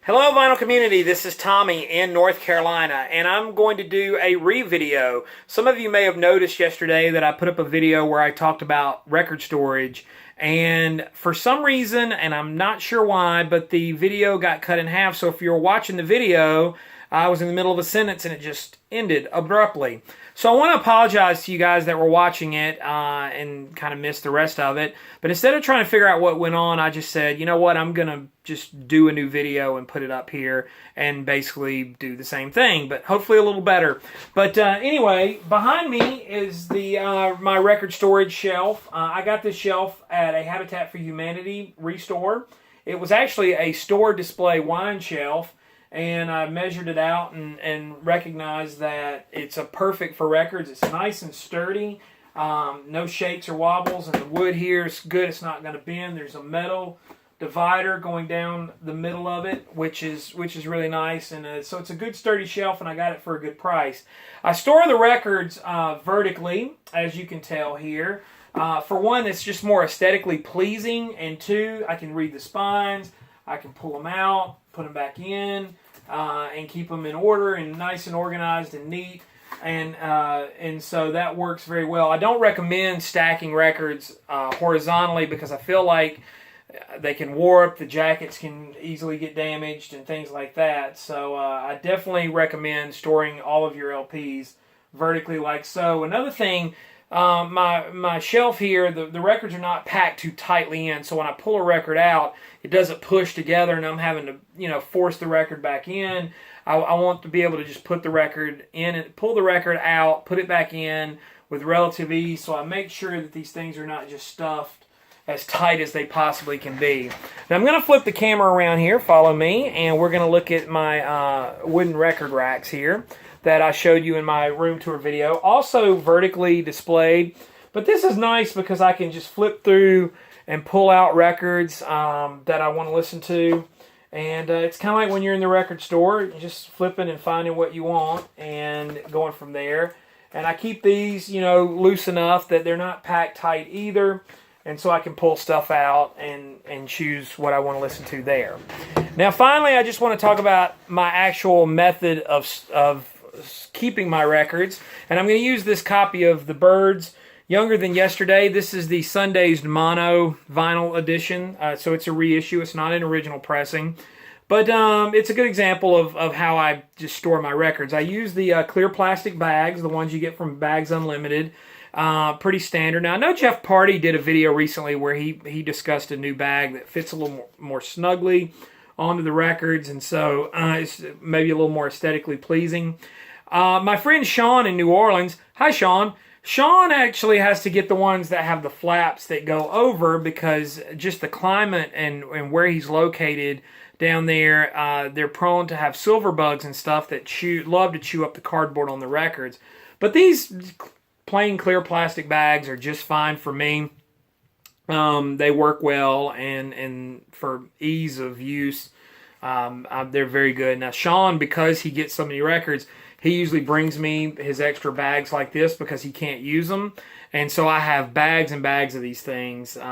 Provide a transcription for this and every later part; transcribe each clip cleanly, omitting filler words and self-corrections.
Hello vinyl community, this is Tommy in North Carolina and I'm going to do a re-video. Some of you may have noticed yesterday that I put up a video where I talked about record storage, and for some reason, and I'm not sure why, but the video got cut in half. So if you're watching the video, I was in the middle of a sentence and it just ended abruptly. So I want to apologize to you guys that were watching it and kind of missed the rest of it. But instead of trying to figure out what went on, I just said, you know what, I'm going to just do a new video and put it up here and basically do the same thing, but hopefully a little better. But anyway, behind me is the my record storage shelf. I got this shelf at a Habitat for Humanity restore. It was actually a store display wine shelf, and I measured it out and recognized that it's a perfect for records. It's nice and sturdy, no shakes or wobbles, and the wood here is good. It's not going to bend. There's a metal divider going down the middle of it, which is really nice, and so it's a good sturdy shelf, and I got it for a good price. I store the records vertically, as you can tell here. For one, it's just more aesthetically pleasing, and two, I can read the spines. I can pull them out, put them back in, and keep them in order and nice and organized and neat. And so that works very well. I don't recommend stacking records horizontally because I feel like they can warp, the jackets can easily get damaged and things like that. So I definitely recommend storing all of your LPs vertically like so. Another thing, my shelf here, the records are not packed too tightly in, so when I pull a record out, it doesn't push together and I'm having to force the record back in. I want to be able to just put the record in and pull the record out, put it back in with relative ease, so I make sure that these things are not just stuffed as tight as they possibly can be. Now I'm going to flip the camera around here, follow me, and we're going to look at my wooden record racks here that I showed you in my room tour video. Also vertically displayed, but this is nice because I can just flip through and pull out records that I want to listen to. And it's kind of like when you're in the record store, you're just flipping and finding what you want and going from there. And I keep these, loose enough that they're not packed tight either. And so I can pull stuff out and choose what I want to listen to there. Now finally, I just want to talk about my actual method of keeping my records. And I'm going to use this copy of The Byrds Younger Than Yesterday. This is the Sundazed Mono vinyl edition. So it's a reissue. It's not an original pressing. But it's a good example of how I just store my records. I use the clear plastic bags, the ones you get from Bags Unlimited. Pretty standard. Now, I know Jeff Party did a video recently where he discussed a new bag that fits a little more snugly onto the records, and so it's maybe a little more aesthetically pleasing. My friend Sean in New Orleans, hi Sean. Sean actually has to get the ones that have the flaps that go over because just the climate and where he's located down there, they're prone to have silver bugs and stuff that love to chew up the cardboard on the records. But these plain clear plastic bags are just fine for me. They work well, and for ease of use, they're very good. Now Sean, because he gets so many records, he usually brings me his extra bags like this because he can't use them. And so I have bags and bags of these things that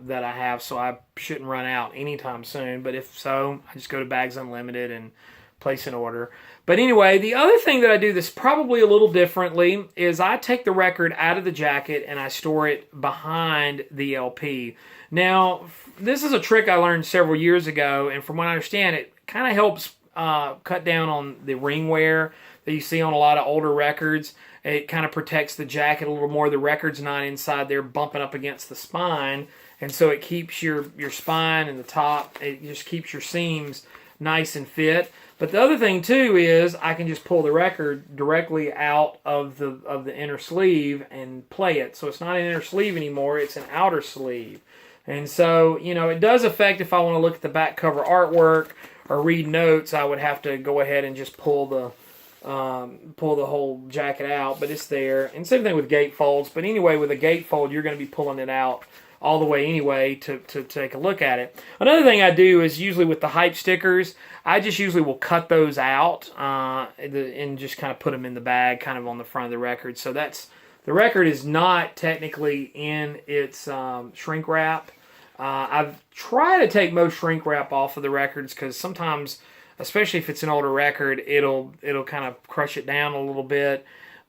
I have, so I shouldn't run out anytime soon. But if so, I just go to Bags Unlimited and place an order. But anyway, the other thing that I do that's probably a little differently is I take the record out of the jacket and I store it behind the LP. Now, this is a trick I learned several years ago, and from what I understand, it kind of helps cut down on the ring wear that you see on a lot of older records. It kind of protects the jacket a little more. The record's not inside there bumping up against the spine, and so it keeps your spine and the top, it just keeps your seams nice and fit. But the other thing too is I can just pull the record directly out of the inner sleeve and play it. So it's not an inner sleeve anymore, it's an outer sleeve. And so, it does affect if I want to look at the back cover artwork or read notes, I would have to go ahead and just pull the whole jacket out, but it's there. And same thing with gatefolds. But anyway, with a gatefold, you're going to be pulling it out all the way anyway to take a look at it. Another thing I do is usually with the hype stickers, I just usually will cut those out and just kind of put them in the bag kind of on the front of the record. So the record is not technically in its shrink wrap. I've tried to take most shrink wrap off of the records because sometimes especially if it's an older record, it'll kind of crush it down a little bit.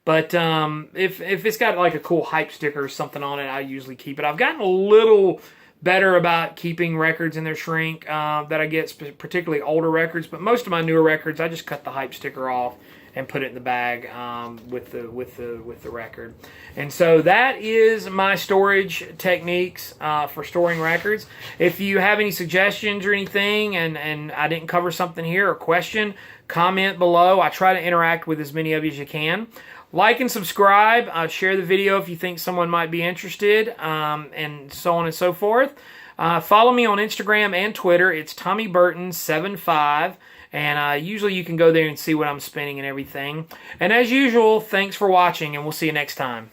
But if it's got like a cool hype sticker or something on it, I usually keep it. I've gotten a little better about keeping records in their shrink that I get, particularly older records. But most of my newer records, I just cut the hype sticker off and put it in the bag with the record. And so that is my storage techniques for storing records. If you have any suggestions or anything, and I didn't cover something here or question, comment below. I try to interact with as many of you as you can. Like and subscribe. Share the video if you think someone might be interested, and so on and so forth. Follow me on Instagram and Twitter. It's TommyBurton75. And usually you can go there and see what I'm spinning and everything. And as usual, thanks for watching, and we'll see you next time.